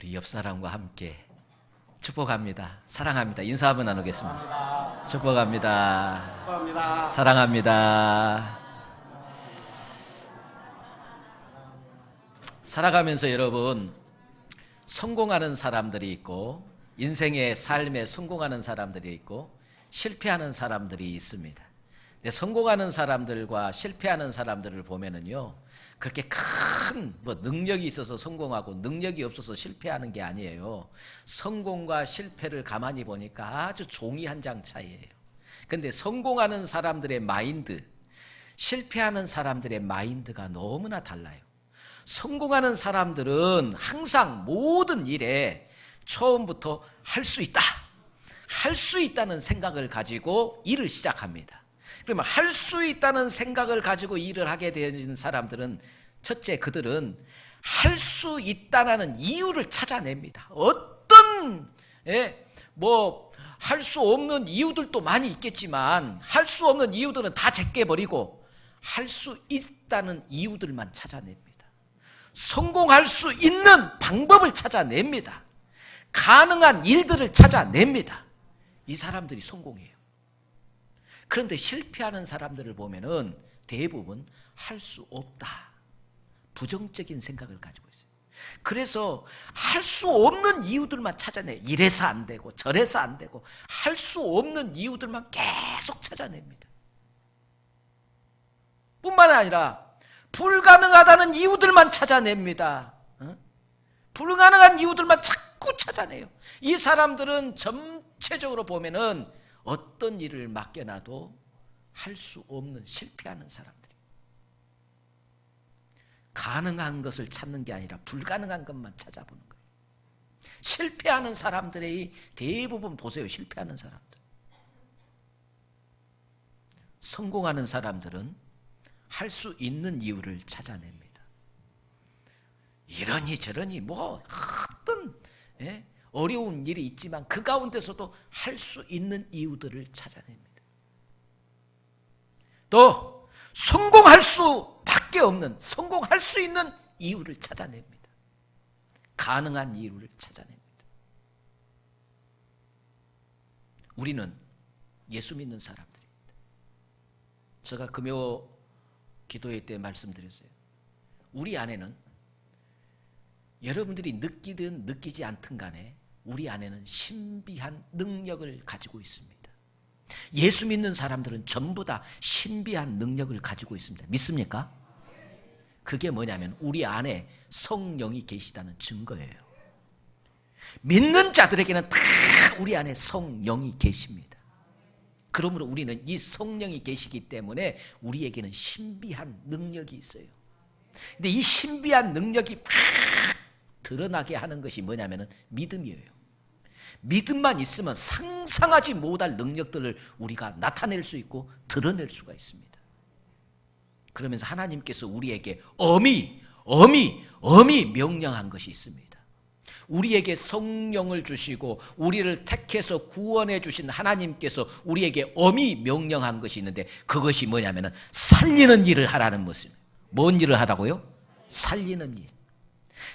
우리 옆 사람과 함께 축복합니다. 사랑합니다. 인사 한번 나누겠습니다. 축복합니다. 축복합니다. 축복합니다. 사랑합니다. 살아가면서 여러분, 성공하는 사람들이 있고 인생의 삶에 성공하는 사람들이 있고 실패하는 사람들이 있습니다. 근데 성공하는 사람들과 실패하는 사람들을 보면은요, 그렇게 큰 능력이 있어서 성공하고 능력이 없어서 실패하는 게 아니에요. 성공과 실패를 가만히 보니까 아주 종이 한 장 차이예요. 근데 성공하는 사람들의 마인드, 실패하는 사람들의 마인드가 너무나 달라요. 성공하는 사람들은 항상 모든 일에 처음부터 할 수 있다, 할 수 있다는 생각을 가지고 일을 시작합니다. 그러면 할 수 있다는 생각을 가지고 일을 하게 되는 사람들은, 첫째, 그들은 할 수 있다는 이유를 찾아냅니다. 어떤 할 수 없는 이유들도 많이 있겠지만 할 수 없는 이유들은 다 제껴버리고 할 수 있다는 이유들만 찾아냅니다. 성공할 수 있는 방법을 찾아냅니다. 가능한 일들을 찾아냅니다. 이 사람들이 성공해요. 그런데 실패하는 사람들을 보면은 대부분 할 수 없다, 부정적인 생각을 가지고 있어요. 그래서 할 수 없는 이유들만 찾아내. 이래서 안 되고 저래서 안 되고 할 수 없는 이유들만 계속 찾아냅니다. 뿐만 아니라 불가능하다는 이유들만 찾아냅니다. 불가능한 이유들만 자꾸 찾아내요. 이 사람들은 전체적으로 보면은 어떤 일을 맡겨놔도 할 수 없는, 실패하는 사람들이에요. 가능한 것을 찾는 게 아니라 불가능한 것만 찾아보는 거예요. 실패하는 사람들의 대부분 보세요. 실패하는 사람들. 성공하는 사람들은 할 수 있는 이유를 찾아냅니다. 이러니 저러니 어떤 어려운 일이 있지만 그 가운데서도 할 수 있는 이유들을 찾아냅니다. 또 성공할 수밖에 없는, 성공할 수 있는 이유를 찾아냅니다. 가능한 이유를 찾아냅니다. 우리는 예수 믿는 사람들입니다. 제가 금요 기도회 때 말씀드렸어요. 우리 안에는, 여러분들이 느끼든 느끼지 않든 간에 우리 안에는 신비한 능력을 가지고 있습니다. 예수 믿는 사람들은 전부 다 신비한 능력을 가지고 있습니다. 믿습니까? 그게 뭐냐면 우리 안에 성령이 계시다는 증거예요. 믿는 자들에게는 다 우리 안에 성령이 계십니다. 그러므로 우리는 이 성령이 계시기 때문에 우리에게는 신비한 능력이 있어요. 근데 이 신비한 능력이 막 드러나게 하는 것이 뭐냐면 믿음이에요. 믿음만 있으면 상상하지 못할 능력들을 우리가 나타낼 수 있고 드러낼 수가 있습니다. 그러면서 하나님께서 우리에게 엄히 명령한 것이 있습니다. 우리에게 성령을 주시고 우리를 택해서 구원해 주신 하나님께서 우리에게 엄히 명령한 것이 있는데, 그것이 뭐냐면 살리는 일을 하라는 것입니다. 뭔 일을 하라고요? 살리는 일.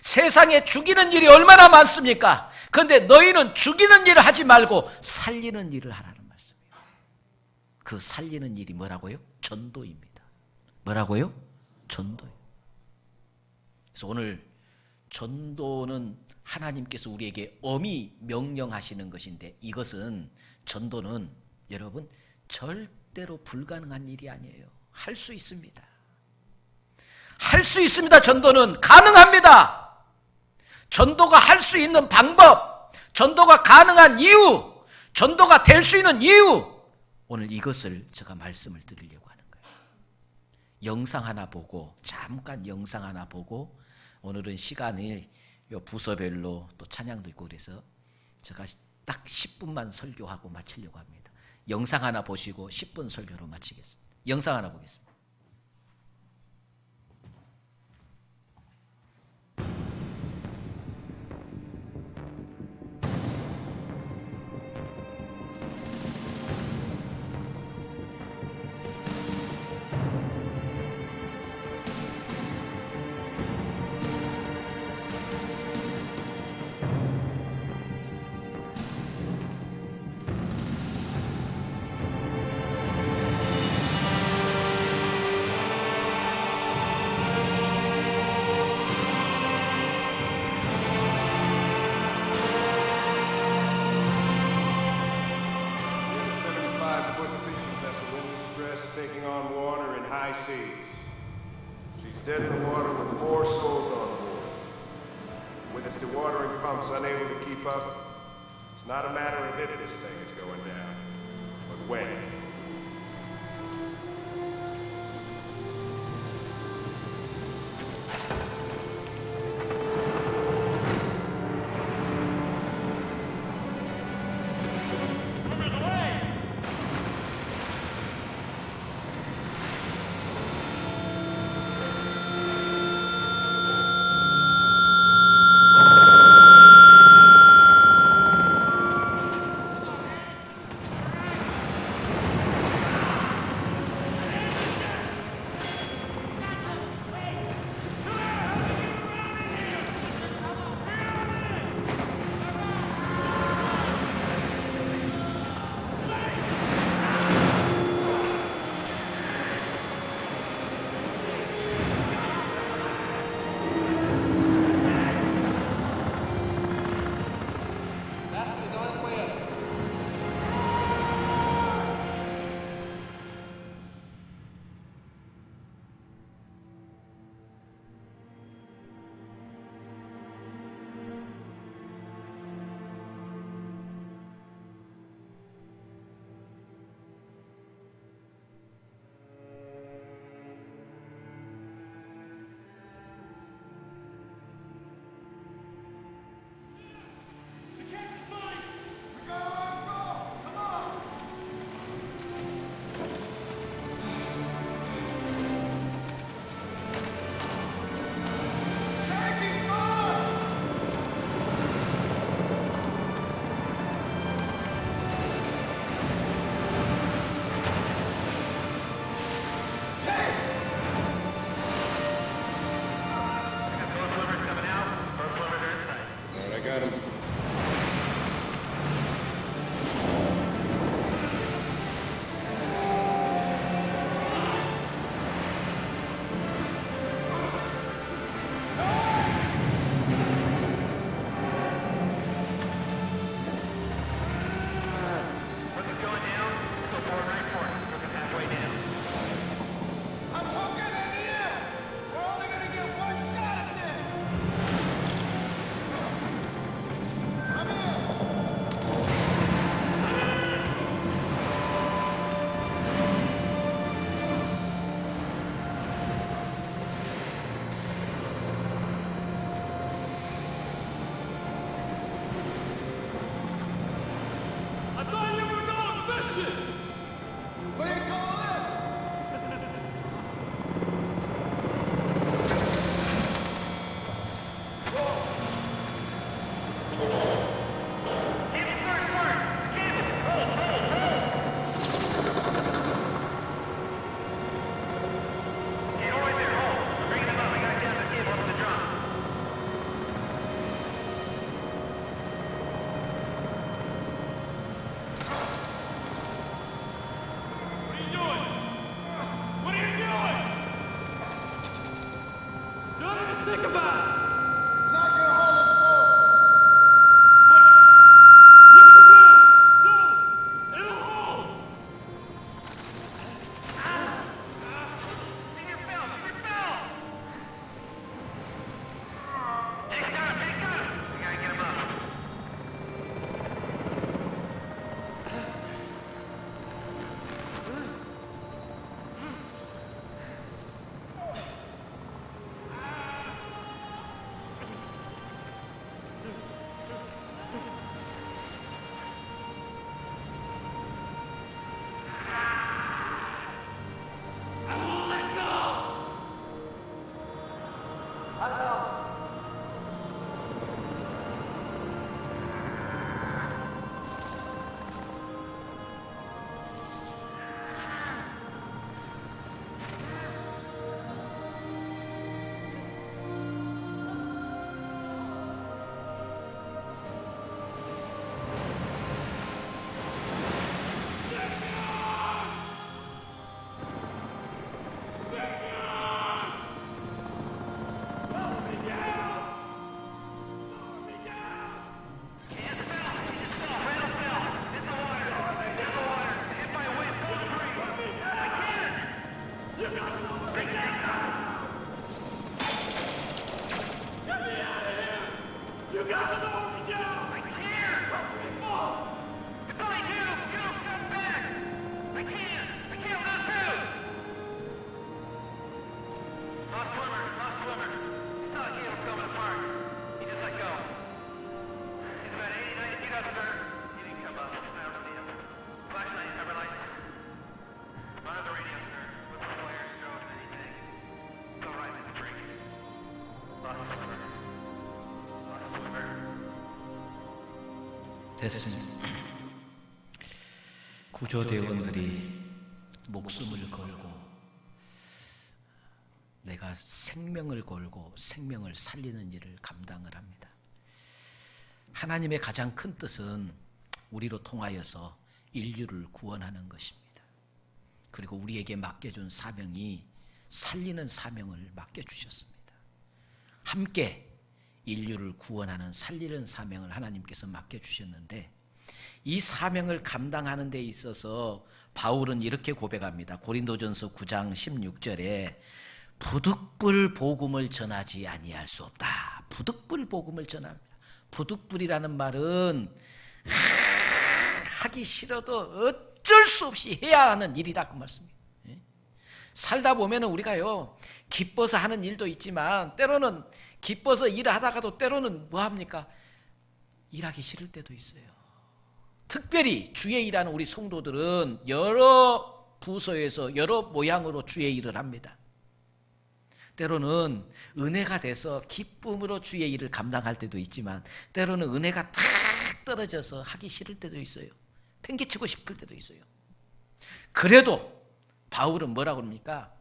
세상에 죽이는 일이 얼마나 많습니까? 그런데 너희는 죽이는 일을 하지 말고 살리는 일을 하라는 말씀이에요. 그 살리는 일이 뭐라고요? 전도입니다. 뭐라고요? 전도예요. 그래서 오늘 전도는 하나님께서 우리에게 엄히 명령하시는 것인데, 이것은, 전도는 여러분 절대로 불가능한 일이 아니에요. 할 수 있습니다. 할 수 있습니다. 전도는 가능합니다. 전도가 할 수 있는 방법, 전도가 가능한 이유, 전도가 될 수 있는 이유, 오늘 이것을 제가 말씀을 드리려고 하는 거예요. 영상 하나 보고, 잠깐 영상 하나 보고, 오늘은 시간이 부서별로 또 찬양도 있고 그래서 제가 딱 10분만 설교하고 마치려고 합니다. 영상 하나 보시고 10분 설교로 마치겠습니다. 영상 하나 보겠습니다. dead in the water with 4 souls on board. With its dewatering pumps unable to keep up, it's not a matter of if this thing is going down, but when. 됐습니다. 구조대원들이 목숨을 걸고 내가 생명을 걸고 생명을 살리는 일을 감당을 합니다. 하나님의 가장 큰 뜻은 우리로 통하여서 인류를 구원하는 것입니다. 그리고 우리에게 맡겨준 사명이 살리는 사명을 맡겨주셨습니다. 함께 인류를 구원하는 살리는 사명을 하나님께서 맡겨주셨는데 이 사명을 감당하는 데 있어서 바울은 이렇게 고백합니다. 고린도전서 9장 16절에 부득불 복음을 전하지 아니할 수 없다. 부득불 복음을 전합니다. 부득불이라는 말은 하기 싫어도 어쩔 수 없이 해야 하는 일이다 그 말씀입니다. 살다 보면 우리가요 기뻐서 하는 일도 있지만 때로는 기뻐서 일을 하다가도 때로는 뭐합니까? 일하기 싫을 때도 있어요. 특별히 주의 일하는 우리 성도들은 여러 부서에서 여러 모양으로 주의 일을 합니다. 때로는 은혜가 돼서 기쁨으로 주의 일을 감당할 때도 있지만 때로는 은혜가 탁 떨어져서 하기 싫을 때도 있어요. 팽개치고 싶을 때도 있어요. 그래도 바울은 뭐라고 합니까?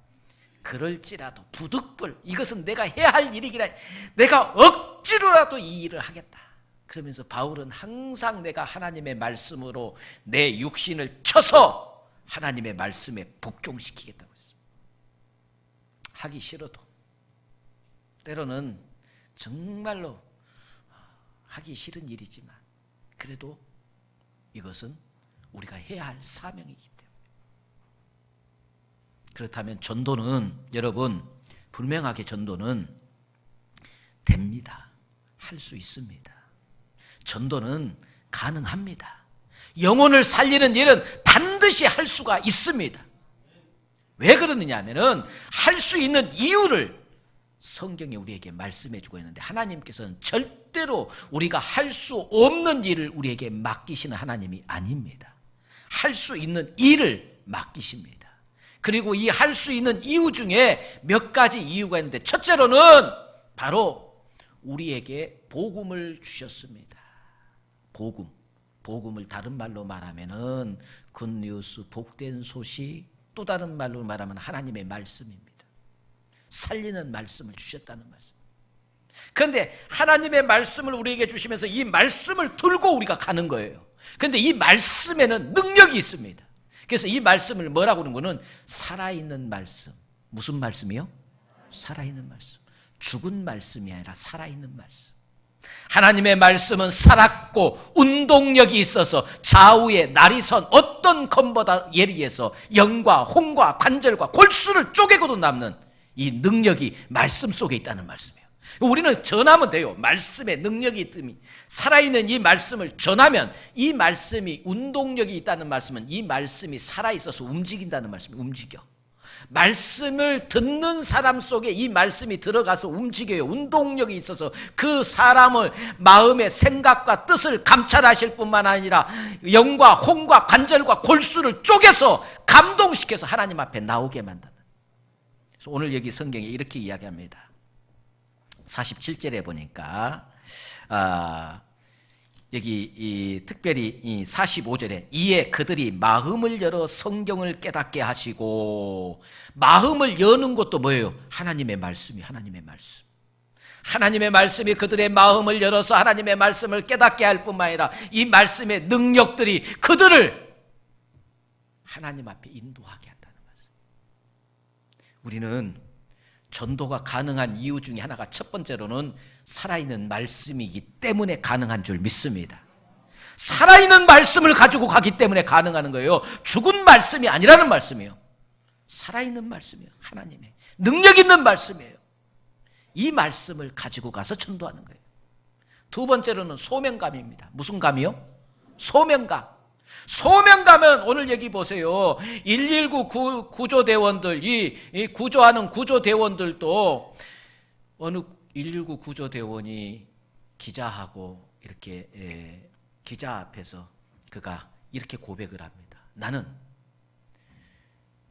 그럴지라도 부득불 이것은 내가 해야 할 일이기라 내가 억지로라도 이 일을 하겠다. 그러면서 바울은 항상 내가 하나님의 말씀으로 내 육신을 쳐서 하나님의 말씀에 복종시키겠다고 했어요. 하기 싫어도 때로는 정말로 하기 싫은 일이지만 그래도 이것은 우리가 해야 할 사명이기 때문에 그렇다면 전도는 여러분 분명하게 전도는 됩니다. 할 수 있습니다. 전도는 가능합니다. 영혼을 살리는 일은 반드시 할 수가 있습니다. 왜 그러느냐 하면은 할 수 있는 이유를 성경에 우리에게 말씀해 주고 있는데 하나님께서는 절대로 우리가 할 수 없는 일을 우리에게 맡기시는 하나님이 아닙니다. 할 수 있는 일을 맡기십니다. 그리고 이 할 수 있는 이유 중에 몇 가지 이유가 있는데 첫째로는 바로 우리에게 복음을 주셨습니다. 복음을 다른 말로 말하면은 굿뉴스, 복된 소식, 또 다른 말로 말하면 하나님의 말씀입니다. 살리는 말씀을 주셨다는 말씀. 그런데 하나님의 말씀을 우리에게 주시면서 이 말씀을 들고 우리가 가는 거예요. 그런데 이 말씀에는 능력이 있습니다. 그래서 이 말씀을 뭐라고 하는 거는 살아있는 말씀. 무슨 말씀이요? 살아있는 말씀. 죽은 말씀이 아니라 살아있는 말씀. 하나님의 말씀은 살았고 운동력이 있어서 좌우에 날이 선 어떤 검보다 예리해서 영과 혼과 관절과 골수를 쪼개고도 남는 이 능력이 말씀 속에 있다는 말씀이에요. 우리는 전하면 돼요. 말씀에 능력이 있음이 살아있는 이 말씀을 전하면 이 말씀이 운동력이 있다는 말씀은 이 말씀이 살아있어서 움직인다는 말씀이에요. 움직여. 말씀을 듣는 사람 속에 이 말씀이 들어가서 움직여요. 운동력이 있어서 그 사람을 마음의 생각과 뜻을 감찰하실 뿐만 아니라 영과 혼과 관절과 골수를 쪼개서 감동시켜서 하나님 앞에 나오게 만든다. 그래서 오늘 여기 성경에 이렇게 이야기합니다. 47절에 보니까 여기 특별히 이 45절에 이에 그들이 마음을 열어 성경을 깨닫게 하시고 마음을 여는 것도 뭐예요? 하나님의 말씀이 하나님의 말씀. 하나님의 말씀이 그들의 마음을 열어서 하나님의 말씀을 깨닫게 할 뿐만 아니라 이 말씀의 능력들이 그들을 하나님 앞에 인도하게 한다는 말씀. 우리는 전도가 가능한 이유 중에 하나가 첫 번째로는 살아있는 말씀이기 때문에 가능한 줄 믿습니다. 살아있는 말씀을 가지고 가기 때문에 가능한 거예요. 죽은 말씀이 아니라는 말씀이에요. 살아있는 말씀이에요. 하나님의 능력 있는 말씀이에요. 이 말씀을 가지고 가서 전도하는 거예요. 두 번째로는 소명감입니다. 무슨 감이요? 소명감. 소명감은 오늘 여기 보세요. 119 구조대원들, 이 구조하는 구조대원들도 어느 119 구조대원이 기자하고 이렇게 기자 앞에서 그가 이렇게 고백을 합니다. 나는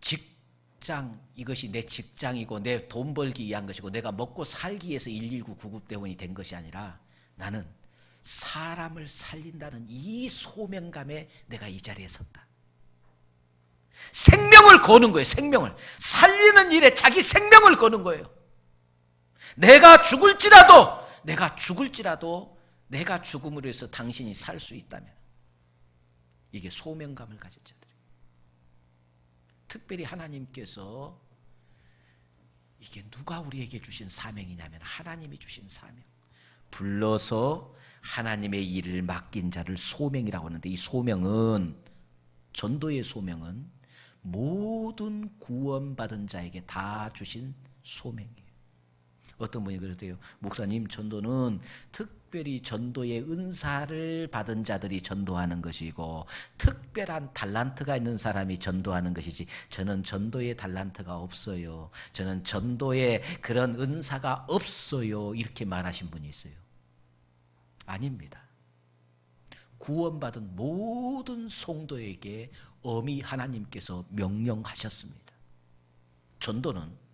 직장, 이것이 내 직장이고 내 돈 벌기 위한 것이고 내가 먹고 살기 위해서 119 구급대원이 된 것이 아니라 나는 사람을 살린다는 이 소명감에 내가 이 자리에 섰다. 생명을 거는 거예요. 생명을. 살리는 일에 자기 생명을 거는 거예요. 내가 죽을지라도 내가 죽음으로 해서 당신이 살 수 있다면, 이게 소명감을 가진 자들이에요. 특별히 하나님께서, 이게 누가 우리에게 주신 사명이냐면 하나님이 주신 사명. 불러서 하나님의 일을 맡긴 자를 소명이라고 하는데, 이 소명은, 전도의 소명은 모든 구원받은 자에게 다 주신 소명이에요. 어떤 분이 그러대요. 목사님, 전도는 특별히 전도의 은사를 받은 자들이 전도하는 것이고 특별한 달란트가 있는 사람이 전도하는 것이지, 저는 전도의 달란트가 없어요, 저는 전도의 그런 은사가 없어요, 이렇게 말하신 분이 있어요. 아닙니다. 구원받은 모든 성도에게 엄히 하나님께서 명령하셨습니다. 전도는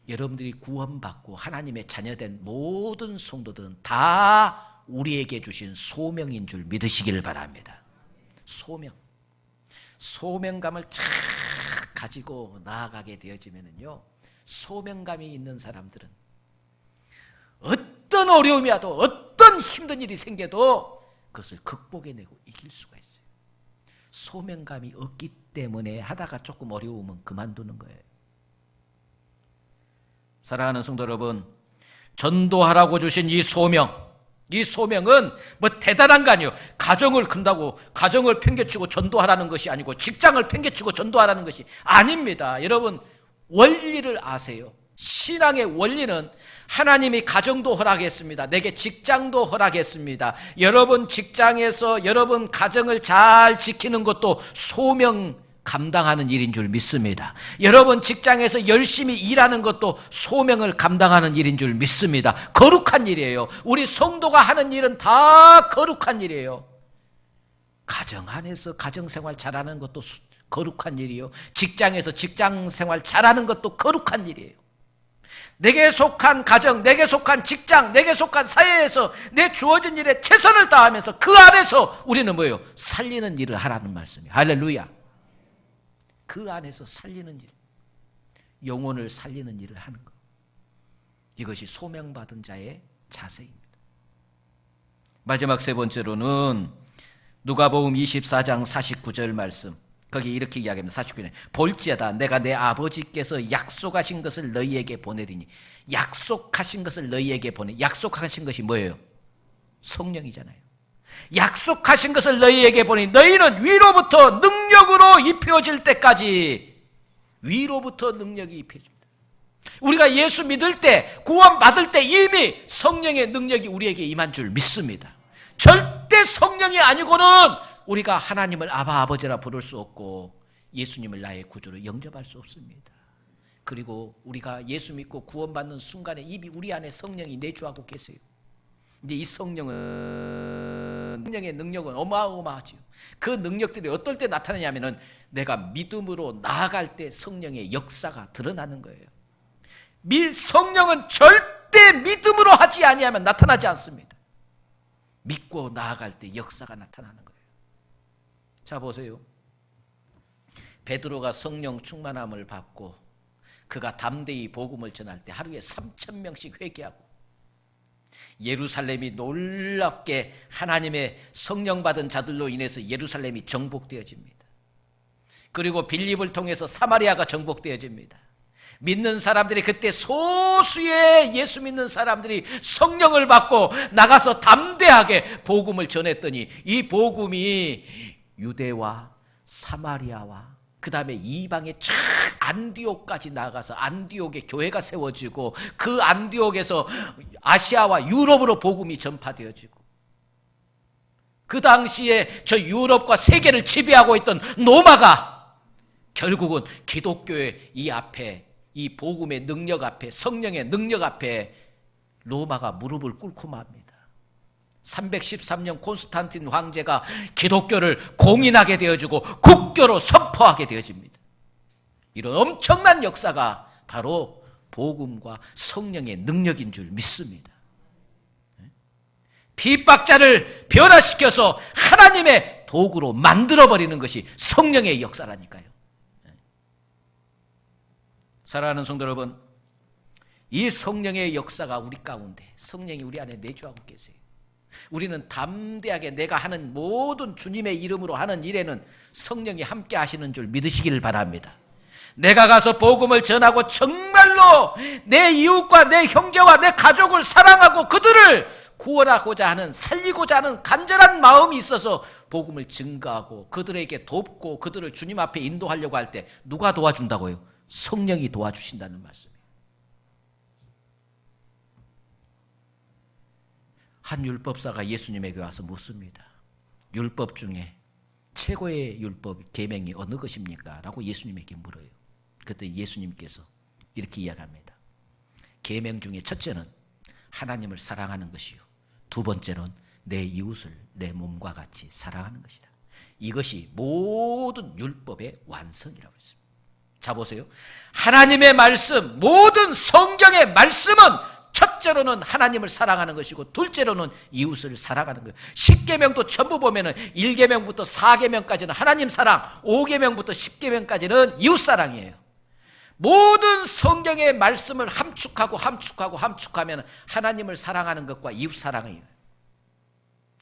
여러분들이 구원받고 하나님의 자녀된 모든 성도들은 다 우리에게 주신 소명인 줄 믿으시기를 바랍니다. 소명. 소명감을 착 가지고 나아가게 되어지면요, 소명감이 있는 사람들은 어떤 어려움이 와도 어떤 힘든 일이 생겨도 그것을 극복해내고 이길 수가 있어요. 소명감이 없기 때문에 하다가 조금 어려우면 그만두는 거예요. 사랑하는 성도 여러분, 전도하라고 주신 이 소명은 뭐 대단한 거 아니에요. 가정을 큰다고 가정을 팽개치고 전도하라는 것이 아니고 직장을 팽개치고 전도하라는 것이 아닙니다. 여러분, 원리를 아세요. 신앙의 원리는 하나님이 가정도 허락했습니다. 내게 직장도 허락했습니다. 여러분 직장에서 여러분 가정을 잘 지키는 것도 소명 감당하는 일인 줄 믿습니다. 여러분 직장에서 열심히 일하는 것도 소명을 감당하는 일인 줄 믿습니다. 거룩한 일이에요. 우리 성도가 하는 일은 다 거룩한 일이에요. 가정 안에서 가정생활 잘하는 것도 거룩한 일이에요. 직장에서 직장생활 잘하는 것도 거룩한 일이에요. 내게 속한 가정, 내게 속한 직장, 내게 속한 사회에서 내 주어진 일에 최선을 다하면서 그 안에서 우리는 뭐예요? 살리는 일을 하라는 말씀이에요. 할렐루야. 그 안에서 살리는 일, 영혼을 살리는 일을 하는 것, 이것이 소명받은 자의 자세입니다. 마지막 세 번째로는 누가복음 24장 49절 말씀, 거기 이렇게 이야기합니다. 49절, 볼지어다 내가 내 아버지께서 약속하신 것을 너희에게 보내리니. 약속하신 것을 너희에게 약속하신 것이 뭐예요? 성령이잖아요. 약속하신 것을 너희에게 보니 너희는 위로부터 능력으로 입혀질 때까지, 위로부터 능력이 입혀집니다. 우리가 예수 믿을 때, 구원받을 때 이미 성령의 능력이 우리에게 임한 줄 믿습니다. 절대 성령이 아니고는 우리가 하나님을 아바 아버지라 부를 수 없고 예수님을 나의 구주로 영접할 수 없습니다. 그리고 우리가 예수 믿고 구원받는 순간에 이미 우리 안에 성령이 내주하고 계세요. 근데 이 성령의 능력은 어마어마하죠. 그 능력들이 어떨 때 나타나냐면은 내가 믿음으로 나아갈 때 성령의 역사가 드러나는 거예요. 성령은 절대 믿음으로 하지 아니하면 나타나지 않습니다. 믿고 나아갈 때 역사가 나타나는 거예요. 자, 보세요. 베드로가 성령 충만함을 받고 그가 담대히 복음을 전할 때 하루에 3,000명씩 회개하고 예루살렘이 놀랍게 하나님의 성령 받은 자들로 인해서 예루살렘이 정복되어집니다. 그리고 빌립을 통해서 사마리아가 정복되어집니다. 믿는 사람들이 그때 소수의 예수 믿는 사람들이 성령을 받고 나가서 담대하게 복음을 전했더니 이 복음이 유대와 사마리아와 그 다음에 이방의 쫙 안디옥까지 나가서 안디옥에 교회가 세워지고 그 안디옥에서 아시아와 유럽으로 복음이 전파되어지고 그 당시에 저 유럽과 세계를 지배하고 있던 로마가 결국은 기독교의 이 앞에 이 복음의 능력 앞에 성령의 능력 앞에 로마가 무릎을 꿇고 맙니다. 313년 콘스탄틴 황제가 기독교를 공인하게 되어지고 국교로 선포하게 되어집니다. 이런 엄청난 역사가 바로 복음과 성령의 능력인 줄 믿습니다. 핍박자를 변화시켜서 하나님의 도구로 만들어버리는 것이 성령의 역사라니까요. 사랑하는 성도 여러분, 이 성령의 역사가 우리 가운데, 성령이 우리 안에 내주하고 계세요. 우리는 담대하게 내가 하는 모든 주님의 이름으로 하는 일에는 성령이 함께 하시는 줄 믿으시기를 바랍니다. 내가 가서 복음을 전하고 정말로 내 이웃과 내 형제와 내 가족을 사랑하고 그들을 구원하고자 하는, 살리고자 하는 간절한 마음이 있어서 복음을 증거하고 그들에게 돕고 그들을 주님 앞에 인도하려고 할 때 누가 도와준다고요? 성령이 도와주신다는 말씀이에요. 한 율법사가 예수님에게 와서 묻습니다. 율법 중에 최고의 율법 계명이 어느 것입니까? 라고 예수님에게 물어요. 그때 예수님께서 이렇게 이야기합니다. 계명 중에 첫째는 하나님을 사랑하는 것이요, 두 번째는 내 이웃을 내 몸과 같이 사랑하는 것이다. 이것이 모든 율법의 완성이라고 했습니다. 자 보세요. 하나님의 말씀, 모든 성경의 말씀은 첫째로는 하나님을 사랑하는 것이고 둘째로는 이웃을 사랑하는 거예요. 10계명도 전부 보면은 1계명부터 4계명까지는 하나님 사랑, 5계명부터 10계명까지는 이웃 사랑이에요. 모든 성경의 말씀을 함축하면 하나님을 사랑하는 것과 이웃 사랑이에요.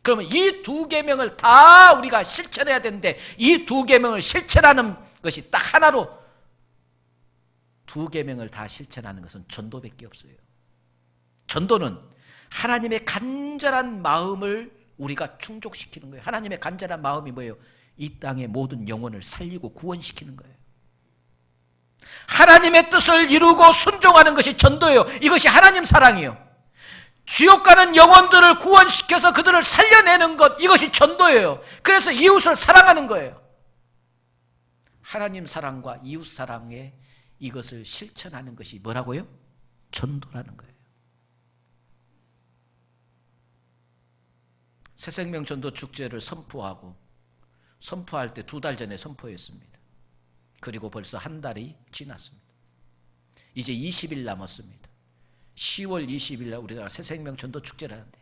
그러면 이 두 계명을 다 우리가 실천해야 되는데 이 두 계명을 실천하는 것이 딱 하나로, 두 계명을 다 실천하는 것은 전도밖에 없어요. 전도는 하나님의 간절한 마음을 우리가 충족시키는 거예요. 하나님의 간절한 마음이 뭐예요? 이 땅의 모든 영혼을 살리고 구원시키는 거예요. 하나님의 뜻을 이루고 순종하는 것이 전도예요. 이것이 하나님 사랑이에요. 지옥 가는 영혼들을 구원시켜서 그들을 살려내는 것, 이것이 전도예요. 그래서 이웃을 사랑하는 거예요. 하나님 사랑과 이웃 사랑에 이것을 실천하는 것이 뭐라고요? 전도라는 거예요. 새생명 전도 축제를 선포할 때 2달 전에 선포했습니다. 그리고 벌써 한 달이 지났습니다. 이제 20일 남았습니다. 10월 20일 날 우리가 새생명 전도 축제를 하는데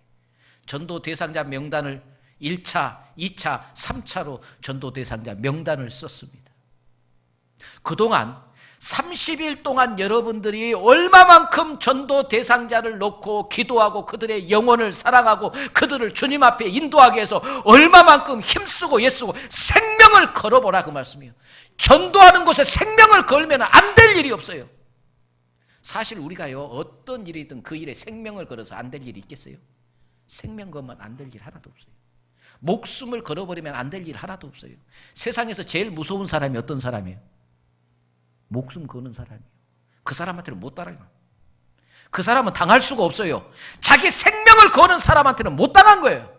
전도 대상자 명단을 1차, 2차, 3차로 전도 대상자 명단을 썼습니다. 그동안 30일 동안 여러분들이 얼마만큼 전도 대상자를 놓고 기도하고 그들의 영혼을 사랑하고 그들을 주님 앞에 인도하기 위해서 얼마만큼 힘쓰고 애쓰고 생명을 걸어보라, 그 말씀이에요. 전도하는 곳에 생명을 걸면 안 될 일이 없어요. 사실 우리가요, 어떤 일이든 그 일에 생명을 걸어서 안 될 일이 있겠어요? 생명 걸면 안 될 일 하나도 없어요. 목숨을 걸어버리면 안 될 일 하나도 없어요. 세상에서 제일 무서운 사람이 어떤 사람이에요? 목숨 거는 사람이에요. 그 사람한테는 못 따라요. 그 사람은 당할 수가 없어요. 자기 생명을 거는 사람한테는 못 당한 거예요.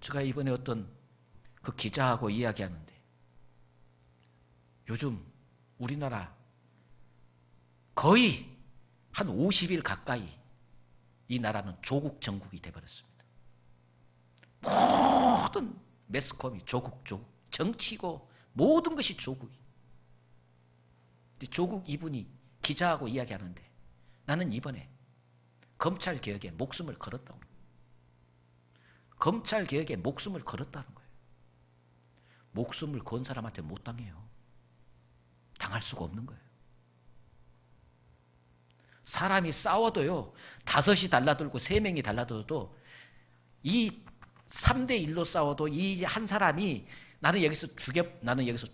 제가 이번에 어떤 그 기자하고 이야기하는데 요즘 우리나라 거의 한 50일 가까이 이 나라는 조국 정국이 돼버렸습니다. 모든 매스컴이 조국, 정치고 모든 것이 조국이. 조국 이분이 기자하고 이야기하는데 나는 이번에 검찰개혁에 목숨을 걸었다고. 검찰개혁에 목숨을 걸었다는 거예요. 목숨을 건 사람한테 못 당해요. 당할 수가 없는 거예요. 사람이 싸워도요, 5이 달라들고 3명이 달라들어도 이 3대1로 싸워도 이 한 사람이 나는 여기서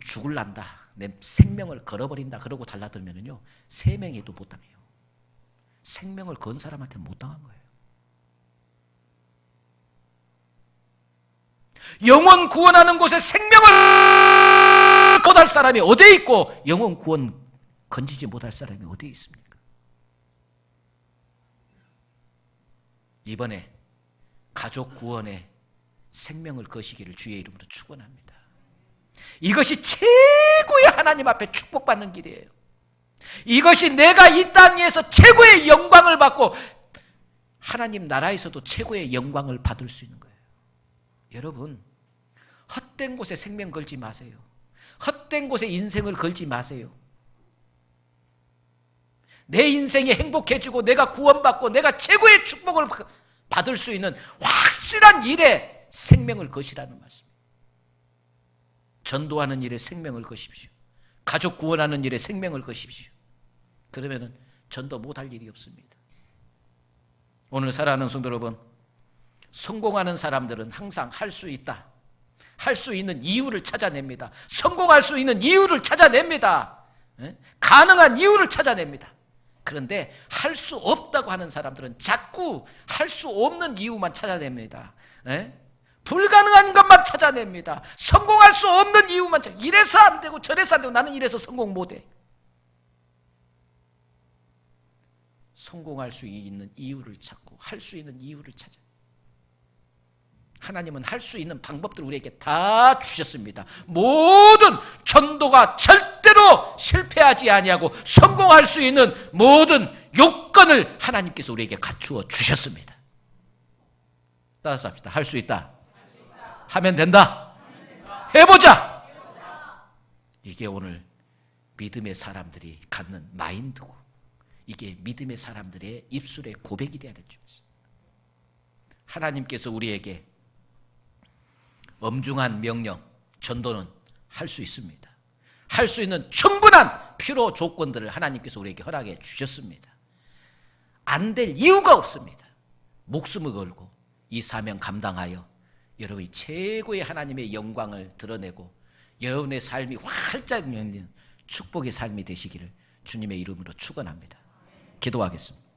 죽을란다, 내 생명을 걸어버린다 그러고 달라들면은요 3명에도 못 당해요. 생명을 건 사람한테 못 당한 거예요. 영혼 구원하는 곳에 생명을 못할 사람이 어디에 있고 영혼 구원 건지지 못할 사람이 어디에 있습니까? 이번에 가족 구원에 생명을 거시기를 주의 이름으로 축원합니다. 이것이 최고의 하나님 앞에 축복받는 길이에요. 이것이 내가 이 땅에서 최고의 영광을 받고 하나님 나라에서도 최고의 영광을 받을 수 있는 거예요. 여러분, 헛된 곳에 생명 걸지 마세요. 헛된 곳에 인생을 걸지 마세요. 내 인생이 행복해지고 내가 구원받고 내가 최고의 축복을 받을 수 있는 확실한 일에 생명을 거시라는 말씀입니다. 전도하는 일에 생명을 거십시오. 가족 구원하는 일에 생명을 거십시오. 그러면 전도 못할 일이 없습니다. 오늘 사랑하는 성도 여러분, 성공하는 사람들은 항상 할 수 있다, 할 수 있는 이유를 찾아냅니다. 성공할 수 있는 이유를 찾아냅니다. 가능한 이유를 찾아냅니다. 그런데 할 수 없다고 하는 사람들은 자꾸 할 수 없는 이유만 찾아냅니다. 불가능한 것만 찾아냅니다. 성공할 수 없는 이유만 이래서 안 되고 저래서 안 되고 나는 이래서 성공 못해. 성공할 수 있는 이유를 찾고 할 수 있는 이유를 찾아. 하나님은 할 수 있는 방법들을 우리에게 다 주셨습니다. 모든 전도가 절대로 실패하지 아니하고 성공할 수 있는 모든 요건을 하나님께서 우리에게 갖추어 주셨습니다. 따라서 합시다. 할 수 있다. 하면 된다. 해보자. 이게 오늘 믿음의 사람들이 갖는 마인드고 이게 믿음의 사람들의 입술의 고백이 되어야 될 줄 믿습니다. 하나님께서 우리에게 엄중한 명령, 전도는 할 수 있습니다. 할 수 있는 충분한 필요 조건들을 하나님께서 우리에게 허락해 주셨습니다. 안 될 이유가 없습니다. 목숨을 걸고 이 사명 감당하여 여러분이 최고의 하나님의 영광을 드러내고 여러분의 삶이 활짝 열리는 축복의 삶이 되시기를 주님의 이름으로 축원합니다. 기도하겠습니다.